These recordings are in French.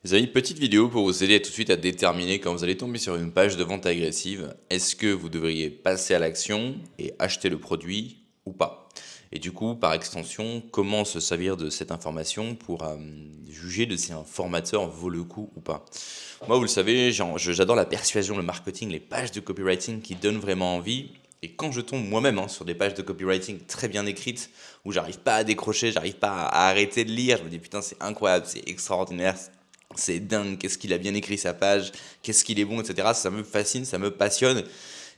Les amis, petite vidéo pour vous aider tout de suite à déterminer quand vous allez tomber sur une page de vente agressive, est-ce que vous devriez passer à l'action et acheter le produit ou pas? Et du coup, par extension, comment se servir de cette information pour juger de si un formateur vaut le coup ou pas? Moi, vous le savez, j'adore la persuasion, le marketing, les pages de copywriting qui donnent vraiment envie. Et quand je tombe moi-même sur des pages de copywriting très bien écrites, où j'arrive pas à décrocher, j'arrive pas à arrêter de lire, je me dis putain c'est incroyable, c'est extraordinaire, c'est dingue, qu'est-ce qu'il a bien écrit sa page, qu'est-ce qu'il est bon, etc. Ça me fascine, ça me passionne.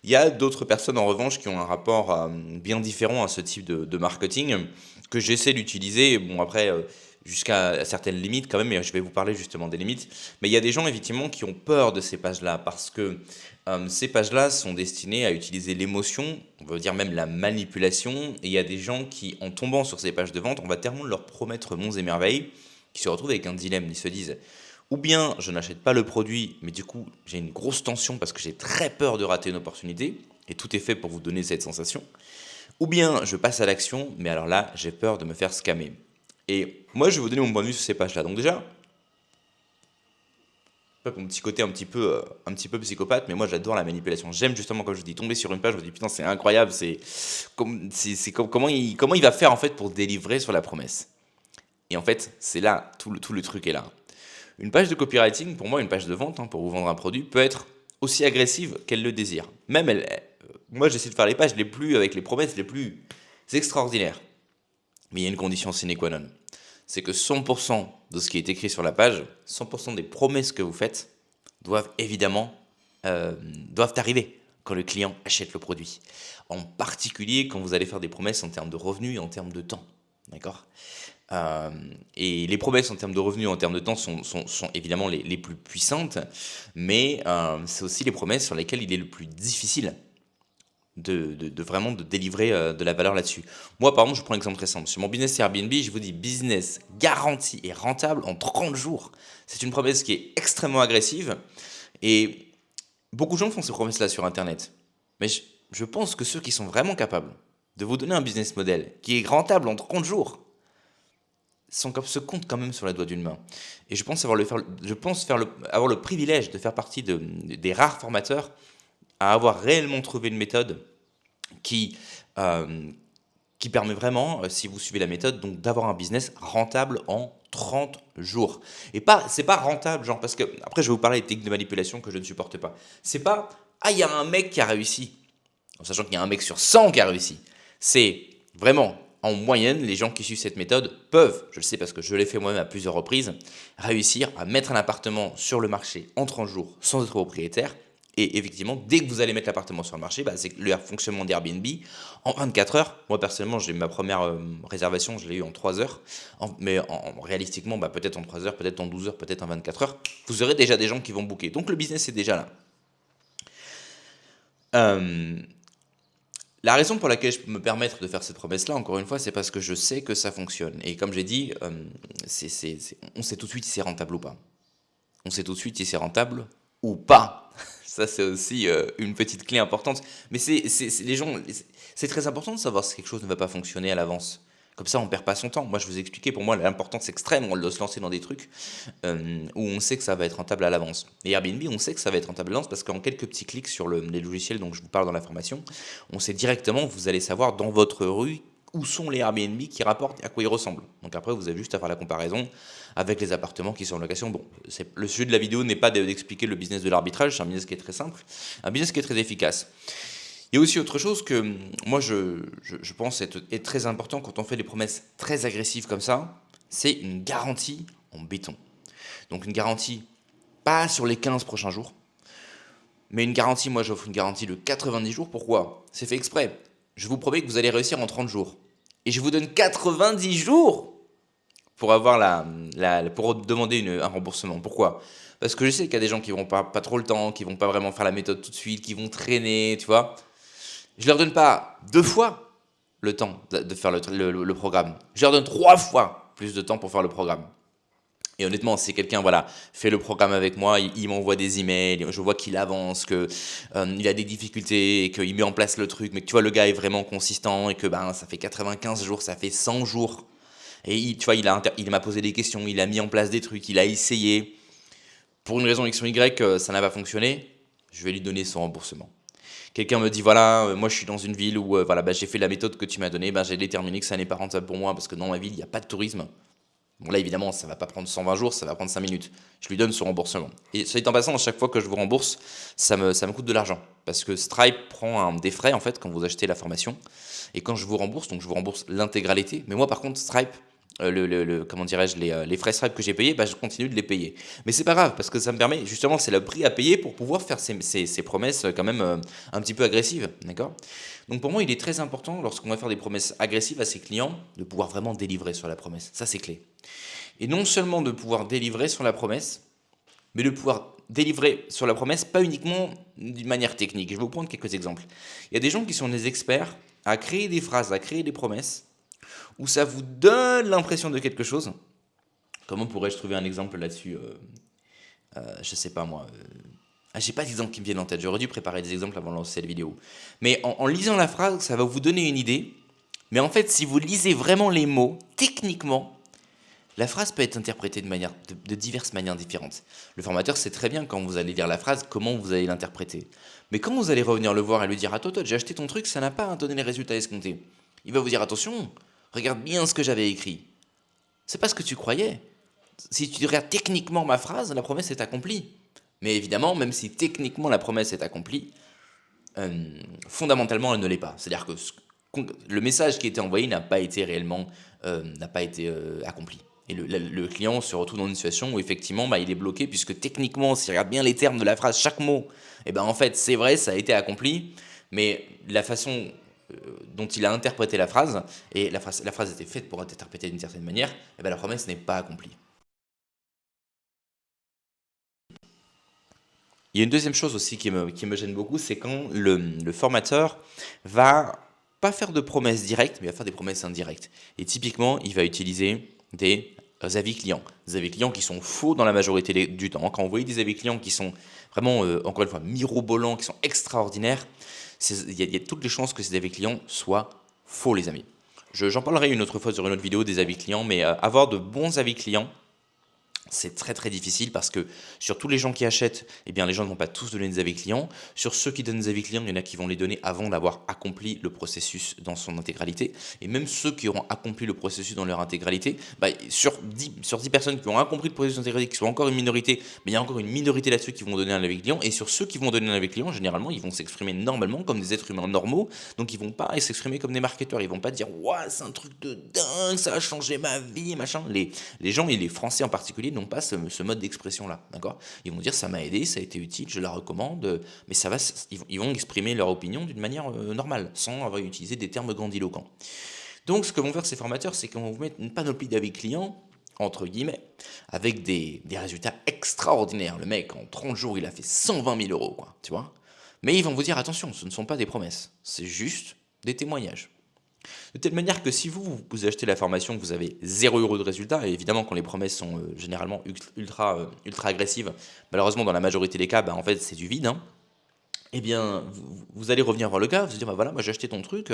Il y a d'autres personnes en revanche qui ont un rapport bien différent à ce type de marketing que j'essaie d'utiliser. Bon après, jusqu'à certaines limites quand même, et je vais vous parler justement des limites. Mais il y a des gens effectivement qui ont peur de ces pages-là parce que ces pages-là sont destinées à utiliser l'émotion, on va dire même la manipulation. Et il y a des gens qui, en tombant sur ces pages de vente, on va tellement leur promettre monts et merveilles, qui se retrouvent avec un dilemme. Ils se disent, ou bien je n'achète pas le produit, mais du coup j'ai une grosse tension parce que j'ai très peur de rater une opportunité, et tout est fait pour vous donner cette sensation. Ou bien je passe à l'action, mais alors là j'ai peur de me faire scammer. Et moi je vais vous donner mon point de vue sur ces pages-là. Donc déjà, mon petit côté un petit peu psychopathe, mais moi j'adore la manipulation. J'aime justement, comme je vous dis, tomber sur une page, je me dis putain c'est incroyable, comment il va faire en fait pour délivrer sur la promesse. Et en fait c'est là, tout le truc est là. Une page de copywriting, pour moi, une page de vente, pour vous vendre un produit, peut être aussi agressive qu'elle le désire. Même moi, j'essaie de faire les pages les plus, avec les promesses les plus extraordinaires. Mais il y a une condition sine qua non. C'est que 100% de ce qui est écrit sur la page, 100% des promesses que vous faites, doivent évidemment doivent arriver quand le client achète le produit. En particulier quand vous allez faire des promesses en termes de revenus et en termes de temps. D'accord. Euh, et les promesses en termes de revenus, en termes de temps, sont évidemment les plus puissantes, mais c'est aussi les promesses sur lesquelles il est le plus difficile de vraiment de délivrer de la valeur là-dessus. Moi, par exemple, je prends un exemple très simple. Sur mon business Airbnb, je vous dis business garanti et rentable en 30 jours. C'est une promesse qui est extrêmement agressive et beaucoup de gens font ces promesses-là sur Internet. Mais je pense que ceux qui sont vraiment capables de vous donner un business model qui est rentable en 30 jours, se compte quand même sur la doigt d'une main. Et je pense avoir le privilège de faire partie des rares formateurs à avoir réellement trouvé une méthode qui, euh, qui permet vraiment, si vous suivez la méthode, donc d'avoir un business rentable en 30 jours. Et pas, c'est pas rentable, genre, parce que, après je vais vous parler des techniques de manipulation que je ne supporte pas. C'est pas, ah, il y a un mec qui a réussi, en sachant qu'il y a un mec sur 100 qui a réussi. C'est vraiment, en moyenne, les gens qui suivent cette méthode peuvent, je le sais parce que je l'ai fait moi-même à plusieurs reprises, réussir à mettre un appartement sur le marché en 30 jours sans être propriétaire. Et effectivement, dès que vous allez mettre l'appartement sur le marché, c'est le fonctionnement d'Airbnb. En 24 heures, moi personnellement, j'ai eu ma première réservation, je l'ai eu en 3 heures. Réalistiquement, peut-être en 3 heures, peut-être en 12 heures, peut-être en 24 heures, vous aurez déjà des gens qui vont booker. Donc le business est déjà là. Euh, La raison pour laquelle je peux me permettre de faire cette promesse-là, encore une fois, c'est parce que je sais que ça fonctionne. Et comme j'ai dit, on sait tout de suite si c'est rentable ou pas. On sait tout de suite si c'est rentable ou pas. Ça, c'est aussi une petite clé importante. Mais les gens, c'est très important de savoir si quelque chose ne va pas fonctionner à l'avance. Comme ça, on perd pas son temps. Moi, je vous ai expliqué, pour moi, l'importance extrême, on doit se lancer dans des trucs où on sait que ça va être rentable à l'avance. Et Airbnb, on sait que ça va être rentable à l'avance parce qu'en quelques petits clics sur les logiciels dont je vous parle dans la formation, on sait directement, vous allez savoir dans votre rue où sont les Airbnb qui rapportent et à quoi ils ressemblent. Donc après, vous avez juste à faire la comparaison avec les appartements qui sont en location. Bon, le sujet de la vidéo n'est pas d'expliquer le business de l'arbitrage, c'est un business qui est très simple, un business qui est très efficace. Il y a aussi autre chose que moi je pense est très important quand on fait des promesses très agressives comme ça, c'est une garantie en béton. Donc une garantie pas sur les 15 prochains jours, mais une garantie, moi j'offre une garantie de 90 jours. Pourquoi? C'est fait exprès. Je vous promets que vous allez réussir en 30 jours. Et je vous donne 90 jours pour avoir pour demander un remboursement. Pourquoi? Parce que je sais qu'il y a des gens qui vont pas trop le temps, qui vont pas vraiment faire la méthode tout de suite, qui vont traîner, tu vois. Je leur donne pas 2 fois le temps de faire le programme. Je leur donne 3 fois plus de temps pour faire le programme. Et honnêtement, si quelqu'un voilà, fait le programme avec moi, il m'envoie des emails, je vois qu'il avance, que il a des difficultés, qu'il met en place le truc, mais que tu vois, le gars est vraiment consistant et que ça fait 95 jours, ça fait 100 jours. Et tu vois, il m'a posé des questions, il a mis en place des trucs, il a essayé. Pour une raison X ou Y, ça n'a pas fonctionné, je vais lui donner son remboursement. Quelqu'un me dit voilà, moi je suis dans une ville où voilà, bah, j'ai fait la méthode que tu m'as donnée, bah, j'ai déterminé que ça n'est pas rentable pour moi parce que dans ma ville il n'y a pas de tourisme. Bon là évidemment ça va pas prendre 120 jours, ça va prendre 5 minutes. Je lui donne son remboursement. Et soit dit en passant, à chaque fois que je vous rembourse, ça me coûte de l'argent. Parce que Stripe prend des frais en fait quand vous achetez la formation. Et quand je vous rembourse, donc je vous rembourse l'intégralité. Mais moi par contre Stripe, comment dirais-je, les frais Stripe que j'ai payés, bah, je continue de les payer. Mais c'est pas grave parce que ça me permet justement, c'est le prix à payer pour pouvoir faire ces promesses quand même un petit peu agressives. D'accord. Donc pour moi il est très important lorsqu'on va faire des promesses agressives à ses clients de pouvoir vraiment délivrer sur la promesse. Ça c'est clé. Et non seulement de pouvoir délivrer sur la promesse, mais de pouvoir délivrer sur la promesse, pas uniquement d'une manière technique. Je vais vous prendre quelques exemples. Il y a des gens qui sont des experts à créer des phrases, à créer des promesses, où ça vous donne l'impression de quelque chose. Comment pourrais-je trouver un exemple là-dessus Je sais pas moi. J'ai pas d'exemple qui me viennent en tête. J'aurais dû préparer des exemples avant de lancer la vidéo. Mais en lisant la phrase, ça va vous donner une idée. Mais en fait, si vous lisez vraiment les mots, techniquement, la phrase peut être interprétée de diverses manières différentes. Le formateur sait très bien quand vous allez lire la phrase comment vous allez l'interpréter. Mais quand vous allez revenir le voir et lui dire « Ah toi, j'ai acheté ton truc, ça n'a pas donné les résultats escomptés », il va vous dire « Attention, regarde bien ce que j'avais écrit. C'est pas ce que tu croyais. Si tu regardes techniquement ma phrase, la promesse est accomplie. » Mais évidemment, même si techniquement la promesse est accomplie, fondamentalement elle ne l'est pas. C'est-à-dire que le message qui était envoyé n'a pas été réellement accompli. Et le client se retrouve dans une situation où effectivement bah, il est bloqué puisque techniquement s'il regarde bien les termes de la phrase, chaque mot, et ben en fait c'est vrai, ça a été accompli, mais la façon dont il a interprété la phrase, et la phrase était faite pour être interprétée d'une certaine manière, et ben la promesse n'est pas accomplie. Il y a une deuxième chose aussi qui me gêne beaucoup, c'est quand le formateur va pas faire de promesses directes, mais va faire des promesses indirectes. Et typiquement, il va utiliser des avis clients. Des avis clients qui sont faux dans la majorité du temps. Quand vous voyez des avis clients qui sont vraiment, encore une fois, mirobolants, qui sont extraordinaires, il y a toutes les chances que ces avis clients soient faux, les amis. J'en parlerai une autre fois sur une autre vidéo des avis clients, mais avoir de bons avis clients, c'est très très difficile parce que sur tous les gens qui achètent, eh bien les gens ne vont pas tous donner des avis clients. Sur ceux qui donnent des avis clients, il y en a qui vont les donner avant d'avoir accompli le processus dans son intégralité. Et même ceux qui auront accompli le processus dans leur intégralité, bah, sur 10 personnes qui ont accompli le processus d'intégralité, qui sont encore une minorité, mais il y a encore une minorité là-dessus qui vont donner un avis client. Et sur ceux qui vont donner un avis client, généralement, ils vont s'exprimer normalement comme des êtres humains normaux. Donc ils vont pas s'exprimer comme des marketeurs. Ils vont pas dire « Ouah, c'est un truc de dingue, ça a changé ma vie, machin ». Les gens, et les Français en particulier, n'ont pas ce mode d'expression-là, d'accord. Ils vont dire ça m'a aidé, ça a été utile, je la recommande, mais ils vont exprimer leur opinion d'une manière normale, sans avoir utilisé des termes grandiloquents. Donc ce que vont faire ces formateurs, c'est qu'ils vont vous mettre une panoplie d'avis clients, entre guillemets, avec des résultats extraordinaires. Le mec, en 30 jours, il a fait 120 000 euros, quoi, tu vois. Mais ils vont vous dire attention, ce ne sont pas des promesses, c'est juste des témoignages. De telle manière que si vous achetez la formation, que vous avez 0 € de résultat, et évidemment quand les promesses sont généralement ultra agressives, malheureusement dans la majorité des cas, bah, en fait c'est du vide, hein, eh bien vous allez revenir voir le gars, vous allez dire bah voilà, moi j'ai acheté ton truc,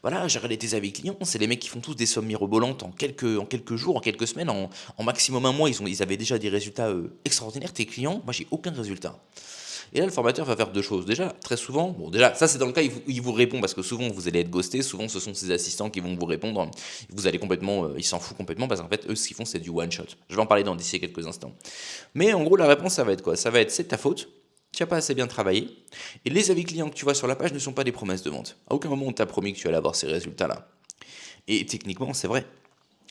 voilà, j'ai regardé tes avis clients, c'est les mecs qui font tous des sommes mirobolantes en quelques jours, en quelques semaines, en maximum un mois, ils avaient déjà des résultats extraordinaires, tes clients, moi j'ai aucun résultat. Et là, le formateur va faire deux choses. Déjà, très souvent, bon, déjà, ça c'est dans le cas où il vous répond, parce que souvent vous allez être ghosté, souvent ce sont ses assistants qui vont vous répondre. Vous allez complètement, il s'en fout complètement, parce qu'en fait, eux, ce qu'ils font, c'est du one shot. Je vais en parler d'ici quelques instants. Mais en gros, la réponse, ça va être quoi? Ça va être c'est ta faute, tu n'as pas assez bien travaillé, et les avis clients que tu vois sur la page ne sont pas des promesses de vente. À aucun moment on t'a promis que tu allais avoir ces résultats-là. Et techniquement, c'est vrai.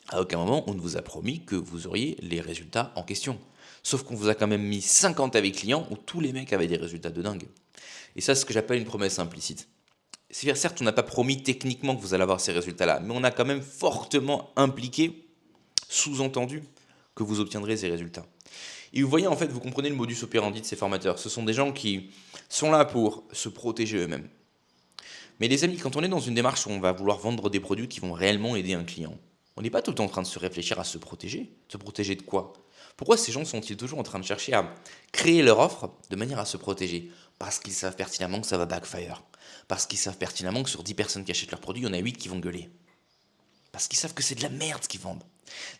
À aucun moment on ne vous a promis que vous auriez les résultats en question. Sauf qu'on vous a quand même mis 50 avis clients où tous les mecs avaient des résultats de dingue. Et ça, c'est ce que j'appelle une promesse implicite. C'est-à-dire, certes, on n'a pas promis techniquement que vous allez avoir ces résultats-là, mais on a quand même fortement impliqué, sous-entendu, que vous obtiendrez ces résultats. Et vous voyez, en fait, vous comprenez le modus operandi de ces formateurs. Ce sont des gens qui sont là pour se protéger eux-mêmes. Mais les amis, quand on est dans une démarche où on va vouloir vendre des produits qui vont réellement aider un client, on n'est pas tout le temps en train de se réfléchir à se protéger. Se protéger de quoi? Pourquoi ces gens sont-ils toujours en train de chercher à créer leur offre de manière à se protéger? Parce qu'ils savent pertinemment que ça va backfire. Parce qu'ils savent pertinemment que sur 10 personnes qui achètent leurs produits, il y en a 8 qui vont gueuler. Parce qu'ils savent que c'est de la merde ce qu'ils vendent.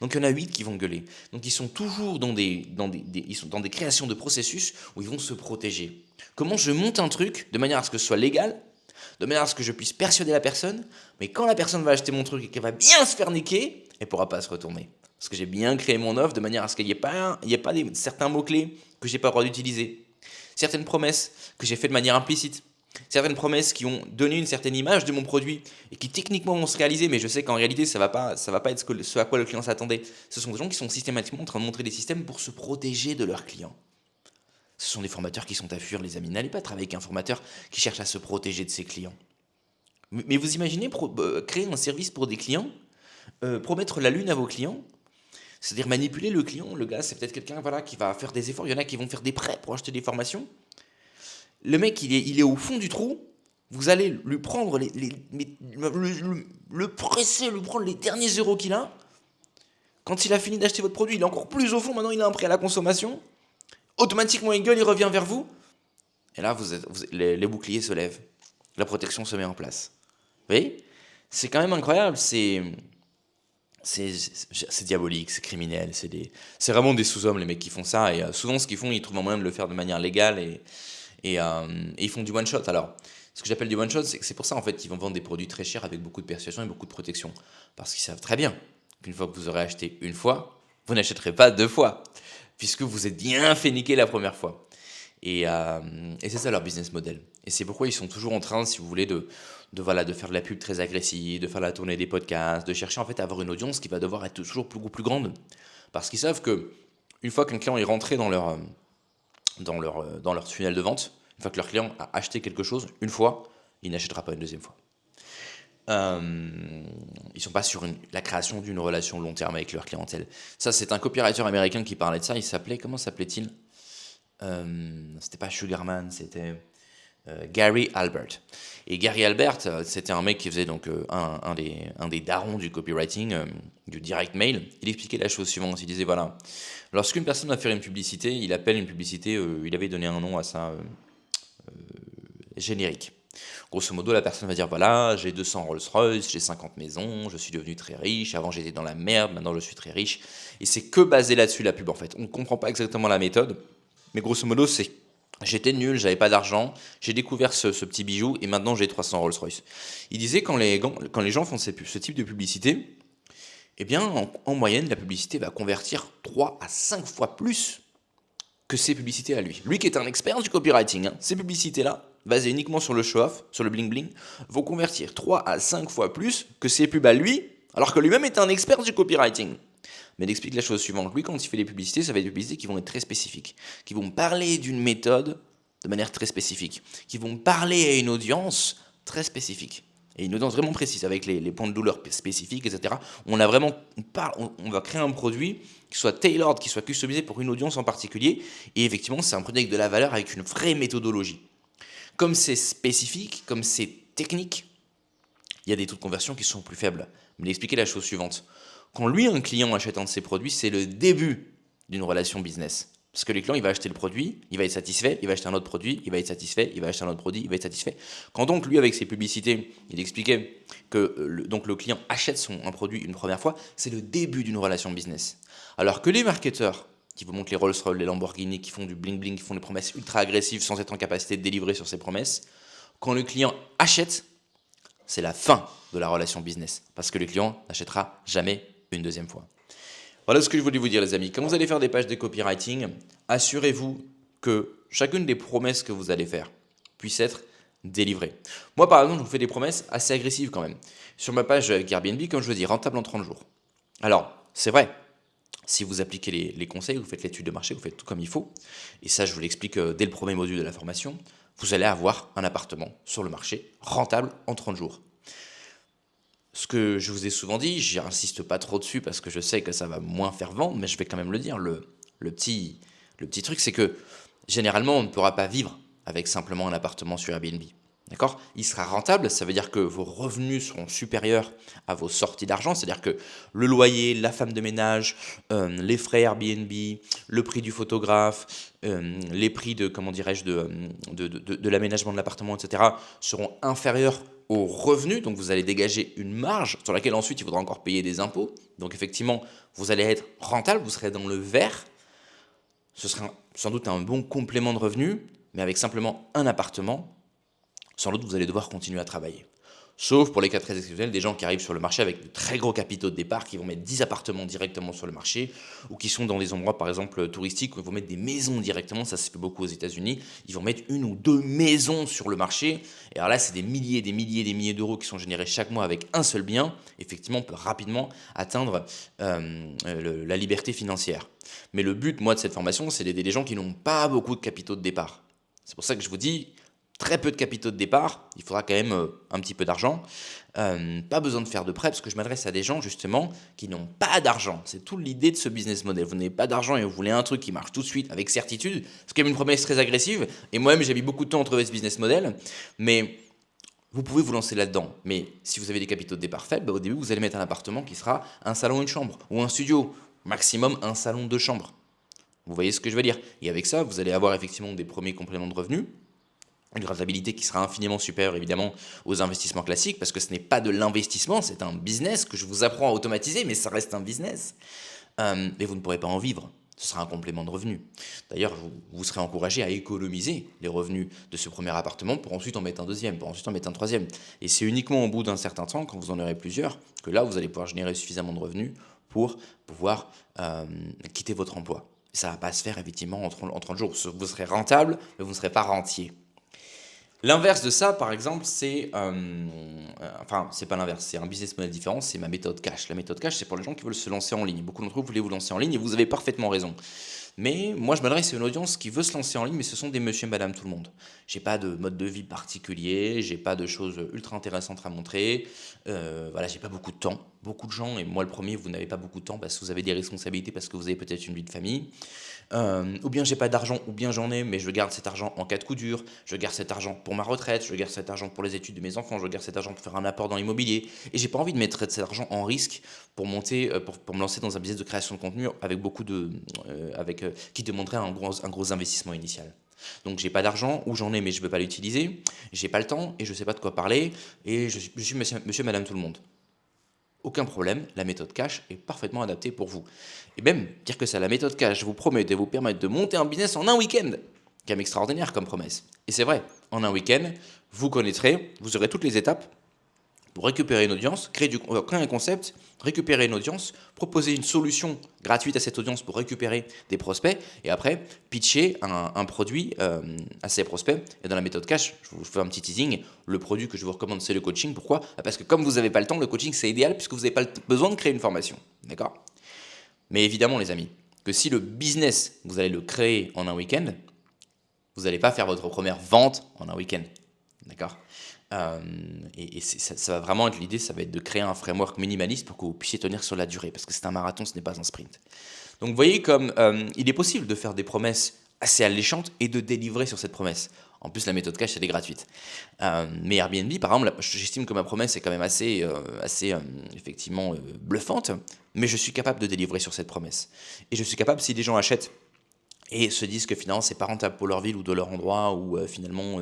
Donc il y en a 8 qui vont gueuler. Donc ils sont toujours ils sont dans des créations de processus où ils vont se protéger. Comment je monte un truc de manière à ce que ce soit légal, de manière à ce que je puisse persuader la personne, mais quand la personne va acheter mon truc et qu'elle va bien se faire niquer, elle ne pourra pas se retourner. Parce que j'ai bien créé mon offre de manière à ce qu'il n'y ait pas, certains mots-clés que je n'ai pas le droit d'utiliser. Certaines promesses que j'ai faites de manière implicite. Certaines promesses qui ont donné une certaine image de mon produit et qui techniquement vont se réaliser, mais je sais qu'en réalité ça va pas être ce à quoi le client s'attendait. Ce sont des gens qui sont systématiquement en train de montrer des systèmes pour se protéger de leurs clients. Ce sont des formateurs qui sont à fuir, les amis. N'allez pas travailler avec un formateur qui cherche à se protéger de ses clients. Mais vous imaginez créer un service pour des clients, promettre la lune à vos clients, c'est-à-dire manipuler le client. Le gars, c'est peut-être quelqu'un qui va faire des efforts. Il y en a qui vont faire des prêts pour acheter des formations. Le mec, il est au fond du trou. Vous allez lui prendre le presser, lui prendre les derniers euros qu'il a. Quand il a fini d'acheter votre produit, il est encore plus au fond. Maintenant, il a un prêt à la consommation. Automatiquement, il gueule, il revient vers vous. Et là, les boucliers se lèvent. La protection se met en place. Vous voyez ? C'est quand même incroyable. C'est diabolique, c'est criminel. C'est vraiment des sous-hommes, les mecs qui font ça. Et souvent, ce qu'ils font, ils trouvent un moyen de le faire de manière légale. Et ils font du one-shot. Alors, ce que j'appelle du one-shot, c'est pour ça, en fait, qu'ils vont vendre des produits très chers avec beaucoup de persuasion et beaucoup de protection. Parce qu'ils savent très bien qu'une fois que vous aurez acheté une fois, vous n'achèterez pas deux fois, puisque vous êtes bien fait niquer la première fois. Et c'est ça leur business model. Et c'est pourquoi ils sont toujours en train, si vous voulez, de faire de la pub très agressive, de faire la tournée des podcasts, de chercher en fait à avoir une audience qui va devoir être toujours plus grande. Parce qu'ils savent que une fois qu'un client est rentré dans leur tunnel de vente, une fois que leur client a acheté quelque chose une fois, il n'achètera pas une deuxième fois. Ils sont pas sur la création d'une relation long terme avec leur clientèle. Ça, c'est un copywriter américain qui parlait de ça. Comment s'appelait-il ? C'était pas Sugarman, c'était Gary Albert. Et Gary Albert, c'était un mec qui faisait donc un des darons du copywriting, du direct mail. Il expliquait la chose suivante. Il disait voilà, lorsqu'une personne va faire une publicité, il appelle une publicité, il avait donné un nom à ça générique. Grosso modo, la personne va dire voilà, j'ai 200 Rolls-Royce, j'ai 50 maisons, je suis devenu très riche, avant j'étais dans la merde, maintenant je suis très riche. Et c'est que basé là-dessus la pub en fait. On ne comprend pas exactement la méthode, mais grosso modo, c'est j'étais nul, j'avais pas d'argent, j'ai découvert ce petit bijou et maintenant j'ai 300 Rolls-Royce. Il disait quand les gens font ce type de publicité, eh bien en moyenne, la publicité va convertir 3 à 5 fois plus que ses publicités à lui. Lui qui est un expert du copywriting, ces publicités-là, basées uniquement sur le show-off, sur le bling-bling, vont convertir 3 à 5 fois plus que ses pubs à lui, alors que lui-même est un expert du copywriting. Mais il explique la chose suivante. Lui, quand il fait des publicités, ça va être des publicités qui vont être très spécifiques, qui vont parler d'une méthode de manière très spécifique, qui vont parler à une audience très spécifique. Et une audience vraiment précise, avec les points de douleur spécifiques, etc. On va créer un produit qui soit tailored, qui soit customisé pour une audience en particulier. Et effectivement, c'est un produit avec de la valeur, avec une vraie méthodologie. Comme c'est spécifique, comme c'est technique, il y a des taux de conversion qui sont plus faibles. Mais il expliquait la chose suivante. Quand lui, un client achète un de ses produits, c'est le début d'une relation business. Parce que le client, il va acheter le produit, il va être satisfait, il va acheter un autre produit, il va être satisfait, il va acheter un autre produit, il va être satisfait. Quand donc, lui, avec ses publicités, il expliquait que le client achète un produit une première fois, c'est le début d'une relation business. Alors que les marketeurs qui vous montrent les Rolls-Royce, les Lamborghini, qui font du bling-bling, qui font des promesses ultra agressives sans être en capacité de délivrer sur ces promesses, quand le client achète, c'est la fin de la relation business. Parce que le client n'achètera jamais une deuxième fois. Voilà ce que je voulais vous dire, les amis. Quand vous allez faire des pages de copywriting, assurez-vous que chacune des promesses que vous allez faire puisse être délivrée. Moi, par exemple, je vous fais des promesses assez agressives quand même. Sur ma page avec Airbnb, comme je vous dis, rentable en 30 jours. Alors, c'est vrai, si vous appliquez les conseils, vous faites l'étude de marché, vous faites tout comme il faut, et ça, je vous l'explique dès le premier module de la formation, vous allez avoir un appartement sur le marché rentable en 30 jours. Ce que je vous ai souvent dit, j'insiste pas trop dessus parce que je sais que ça va moins faire vendre, mais je vais quand même le dire. Le petit truc, c'est que généralement, on ne pourra pas vivre avec simplement un appartement sur Airbnb. D'accord ? Il sera rentable, ça veut dire que vos revenus seront supérieurs à vos sorties d'argent, c'est-à-dire que le loyer, la femme de ménage, les frais Airbnb, le prix du photographe, les prix de l'aménagement de l'appartement, etc., seront inférieurs aux revenus, donc vous allez dégager une marge sur laquelle ensuite il faudra encore payer des impôts. Donc effectivement, vous allez être rentable, vous serez dans le vert. Ce sera sans doute un bon complément de revenus, mais avec simplement un appartement, sans doute vous allez devoir continuer à travailler. Sauf pour les cas très exceptionnels, des gens qui arrivent sur le marché avec de très gros capitaux de départ, qui vont mettre 10 appartements directement sur le marché, ou qui sont dans des endroits par exemple touristiques où ils vont mettre des maisons directement, ça se fait beaucoup aux États-Unis, ils vont mettre 1 ou 2 maisons sur le marché, et alors là c'est des milliers d'euros qui sont générés chaque mois avec un seul bien. Effectivement on peut rapidement atteindre la liberté financière. Mais le but moi de cette formation c'est d'aider les gens qui n'ont pas beaucoup de capitaux de départ. C'est pour ça que je vous dis, très peu de capitaux de départ, il faudra quand même un petit peu d'argent. Pas besoin de faire de prêt parce que je m'adresse à des gens justement qui n'ont pas d'argent. C'est toute l'idée de ce business model. Vous n'avez pas d'argent et vous voulez un truc qui marche tout de suite avec certitude. C'est quand même une promesse très agressive et moi-même j'ai mis beaucoup de temps à trouver ce business model. Mais vous pouvez vous lancer là-dedans. Mais si vous avez des capitaux de départ faibles, au début vous allez mettre un appartement qui sera un salon, une chambre ou un studio. Maximum un salon, 2 chambres. Vous voyez ce que je veux dire? Et avec ça, vous allez avoir effectivement des premiers compléments de revenus. Une rentabilité qui sera infiniment supérieure évidemment aux investissements classiques parce que ce n'est pas de l'investissement, c'est un business que je vous apprends à automatiser, mais ça reste un business. Mais vous ne pourrez pas en vivre, ce sera un complément de revenus. D'ailleurs, vous serez encouragé à économiser les revenus de ce premier appartement pour ensuite en mettre un deuxième, pour ensuite en mettre un troisième. Et c'est uniquement au bout d'un certain temps, quand vous en aurez plusieurs, que là, vous allez pouvoir générer suffisamment de revenus pour pouvoir quitter votre emploi. Ça ne va pas se faire effectivement en 30 jours. Vous serez rentable, mais vous ne serez pas rentier. L'inverse de ça, par exemple, c'est... enfin, c'est pas l'inverse, c'est un business model différent, c'est ma méthode cash. La méthode cash, c'est pour les gens qui veulent se lancer en ligne. Beaucoup d'entre vous voulez vous lancer en ligne et vous avez parfaitement raison. Mais moi, je m'adresse à une audience qui veut se lancer en ligne, mais ce sont des monsieur et madame tout le monde. J'ai pas de mode de vie particulier, j'ai pas de choses ultra intéressantes à montrer. Voilà, j'ai pas beaucoup de temps. Beaucoup de gens, et moi le premier, vous n'avez pas beaucoup de temps parce que vous avez des responsabilités, parce que vous avez peut-être une vie de famille. Ou bien j'ai pas d'argent, ou bien j'en ai, mais je garde cet argent en cas de coup dur, je garde cet argent pour ma retraite, je garde cet argent pour les études de mes enfants, je garde cet argent pour faire un apport dans l'immobilier, et j'ai pas envie de mettre cet argent en risque pour monter, pour me lancer dans un business de création de contenu avec qui demanderait un gros investissement initial. Donc j'ai pas d'argent, ou j'en ai mais je veux pas l'utiliser, j'ai pas le temps et je sais pas de quoi parler, et je suis monsieur, madame tout le monde. Aucun problème, la méthode cash est parfaitement adaptée pour vous. Et même, dire que ça, la méthode cash vous promet de vous permettre de monter un business en un week-end, quand même extraordinaire comme promesse. Et c'est vrai, en un week-end, vous connaîtrez, vous aurez toutes les étapes pour récupérer une audience, créer un concept, récupérer une audience, proposer une solution gratuite à cette audience pour récupérer des prospects, et après, pitcher un produit à ces prospects. Et dans la méthode cash, je vous fais un petit teasing, le produit que je vous recommande, c'est le coaching. Pourquoi? Parce que comme vous n'avez pas le temps, le coaching, c'est idéal puisque vous n'avez pas besoin de créer une formation. D'accord? Mais évidemment, les amis, que si le business, vous allez le créer en un week-end, vous n'allez pas faire votre première vente en un week-end. D'accord? Ça va vraiment être l'idée, ça va être de créer un framework minimaliste pour que vous puissiez tenir sur la durée, parce que c'est un marathon, ce n'est pas un sprint. Donc vous voyez comme il est possible de faire des promesses assez alléchantes et de délivrer sur cette promesse. En plus, la méthode cash, elle est gratuite. Mais Airbnb, par exemple, j'estime que ma promesse est quand même assez effectivement bluffante, mais je suis capable de délivrer sur cette promesse. Et je suis capable, si des gens achètent et se disent que finalement c'est pas rentable pour leur ville ou de leur endroit, ou finalement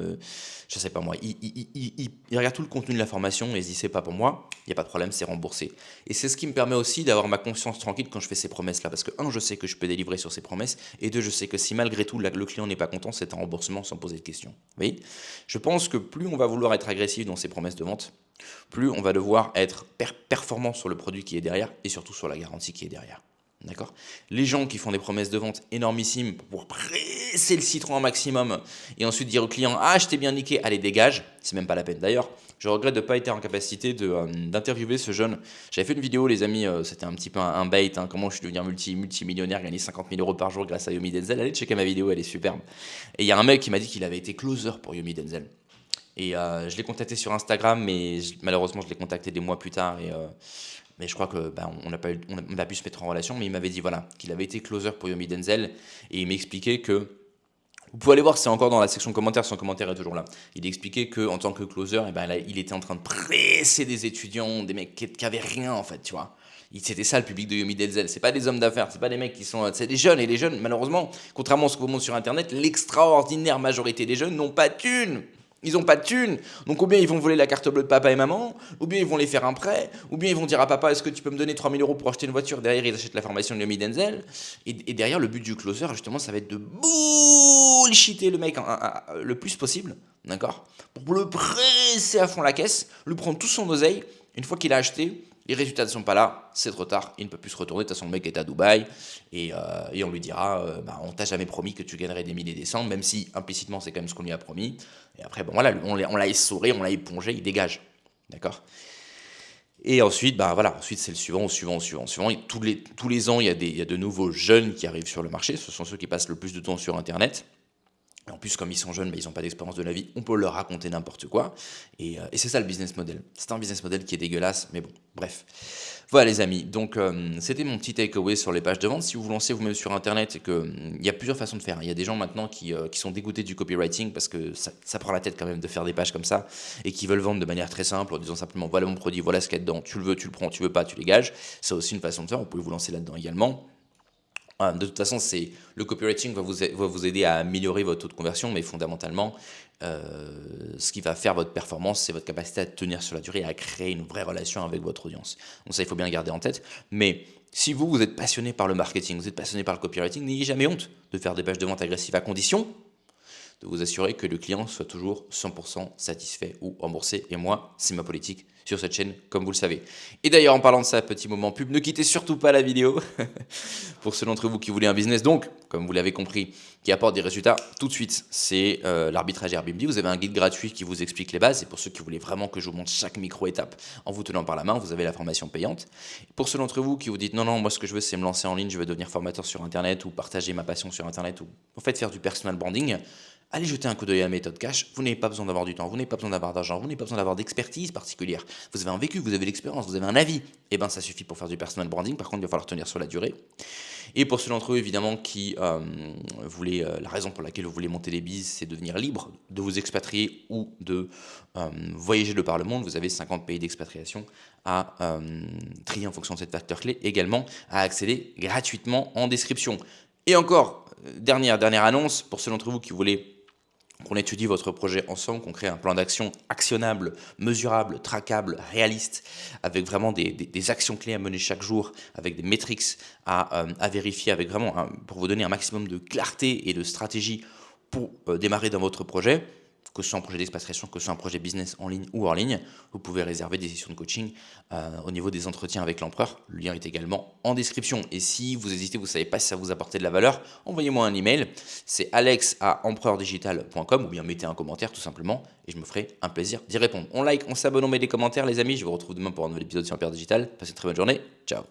je sais pas moi, ils regardent tout le contenu de la formation et ils se disent c'est pas pour moi, il n'y a pas de problème, c'est remboursé. Et c'est ce qui me permet aussi d'avoir ma conscience tranquille quand je fais ces promesses là, parce que je sais que je peux délivrer sur ces promesses, et deux, je sais que si malgré tout le client n'est pas content, c'est un remboursement sans poser de questions. Vous voyez, je pense que plus on va vouloir être agressif dans ces promesses de vente, plus on va devoir être performant sur le produit qui est derrière, et surtout sur la garantie qui est derrière. D'accord? Les gens qui font des promesses de vente énormissimes pour pouvoir presser le citron un maximum et ensuite dire au client ah je t'ai bien niqué, allez dégage, c'est même pas la peine. D'ailleurs, je regrette de ne pas être en capacité d'interviewer ce jeune. J'avais fait une vidéo les amis, c'était un petit peu un bait, hein, comment je suis devenu multimillionnaire, gagner 50 000 euros par jour grâce à Yomi Denzel. Allez checker ma vidéo, elle est superbe. Et il y a un mec qui m'a dit qu'il avait été closer pour Yomi Denzel. Et je l'ai contacté sur Instagram, mais malheureusement je l'ai contacté des mois plus tard mais je crois que on n'a pas pu se mettre en relation, mais il m'avait dit voilà qu'il avait été closer pour Yomi Denzel, et il m'expliquait que vous pouvez aller voir, c'est encore dans la section commentaires, son commentaire est toujours là. Il expliquait que en tant que closer, là, il était en train de presser des étudiants, des mecs qui avaient rien en fait, tu vois. C'était ça le public de Yomi Denzel. C'est pas des hommes d'affaires, c'est pas des mecs qui sont, c'est des jeunes, et les jeunes malheureusement, contrairement à ce qu'on montre sur internet, l'extraordinaire majorité des jeunes n'ont pas de thunes. Ils n'ont pas de thunes, donc ou bien ils vont voler la carte bleue de papa et maman, ou bien ils vont les faire un prêt, ou bien ils vont dire à papa, est-ce que tu peux me donner 3 000 euros pour acheter une voiture? Derrière, ils achètent la formation de Yomi Denzel. Et derrière, le but du closer, justement, ça va être de bullshiter le mec le plus possible, d'accord? Pour le presser à fond la caisse, lui prendre tout son oseille. Une fois qu'il a acheté, les résultats ne sont pas là, c'est trop tard, il ne peut plus se retourner. De toute façon, le mec est à Dubaï et on lui dira on t'a jamais promis que tu gagnerais des milliers et des cents, même si implicitement c'est quand même ce qu'on lui a promis. Et après, bon voilà, on l'a essoré, on l'a épongé, il dégage. D'accord? Et ensuite, voilà, ensuite c'est le suivant, au suivant, au suivant, au suivant. Et tous les ans, il y a de nouveaux jeunes qui arrivent sur le marché. Ce sont ceux qui passent le plus de temps sur Internet. Et en plus, comme ils sont jeunes, ils n'ont pas d'expérience de la vie, on peut leur raconter n'importe quoi. Et c'est ça le business model. C'est un business model qui est dégueulasse, mais bon, bref. Voilà les amis, donc c'était mon petit takeaway sur les pages de vente. Si vous vous lancez vous-même sur Internet, et il y a plusieurs façons de faire. Il y a des gens maintenant qui sont dégoûtés du copywriting parce que ça prend la tête quand même de faire des pages comme ça et qui veulent vendre de manière très simple en disant simplement voilà mon produit, voilà ce qu'il y a dedans, tu le veux, tu le prends, tu veux pas, tu dégages. C'est aussi une façon de faire, vous pouvez vous lancer là-dedans également. De toute façon, le copywriting va vous aider à améliorer votre taux de conversion, mais fondamentalement, ce qui va faire votre performance, c'est votre capacité à tenir sur la durée et à créer une vraie relation avec votre audience. Donc ça, il faut bien le garder en tête. Mais si vous êtes passionné par le marketing, vous êtes passionné par le copywriting, n'ayez jamais honte de faire des pages de vente agressives à condition de vous assurer que le client soit toujours 100% satisfait ou remboursé. Et moi, c'est ma politique sur cette chaîne, comme vous le savez. Et d'ailleurs, en parlant de ça, petit moment pub, ne quittez surtout pas la vidéo. Pour ceux d'entre vous qui voulaient un business, donc, comme vous l'avez compris, qui apporte des résultats, tout de suite, c'est l'arbitrage Airbnb. Vous avez un guide gratuit qui vous explique les bases. Et pour ceux qui voulaient vraiment que je vous montre chaque micro-étape en vous tenant par la main, vous avez la formation payante. Et pour ceux d'entre vous qui vous dites non, moi ce que je veux, c'est me lancer en ligne, je veux devenir formateur sur Internet ou partager ma passion sur Internet ou en fait faire du personal branding, allez jeter un coup d'œil à la méthode cash. Vous n'avez pas besoin d'avoir du temps, vous n'avez pas besoin d'avoir d'argent, vous n'avez pas besoin d'avoir d'expertise particulière. Vous avez un vécu, vous avez l'expérience, vous avez un avis. Et ben ça suffit pour faire du personal branding. Par contre, il va falloir tenir sur la durée. Et pour ceux d'entre eux, évidemment, qui voulaient, la raison pour laquelle vous voulez monter des business, c'est devenir libre, de vous expatrier ou de voyager de par le monde. Vous avez 50 pays d'expatriation à trier en fonction de cette facteur clé. Également, à accéder gratuitement en description. Et encore, dernière annonce, pour ceux d'entre vous qui voulaient qu'on étudie votre projet ensemble, qu'on crée un plan d'action actionnable, mesurable, traquable, réaliste, avec vraiment des actions clés à mener chaque jour, avec des métriques à vérifier, avec vraiment pour vous donner un maximum de clarté et de stratégie pour démarrer dans votre projet, que ce soit un projet d'expatriation, que ce soit un projet business en ligne ou hors ligne. Vous pouvez réserver des sessions de coaching au niveau des entretiens avec l'empereur. Le lien est également en description. Et si vous hésitez, vous ne savez pas si ça vous apporte de la valeur, envoyez-moi un email. C'est alex@empreurdigital.com ou bien mettez un commentaire tout simplement et je me ferai un plaisir d'y répondre. On like, on s'abonne, on met des commentaires les amis. Je vous retrouve demain pour un nouvel épisode sur Empereur Digital. Passez une très bonne journée. Ciao.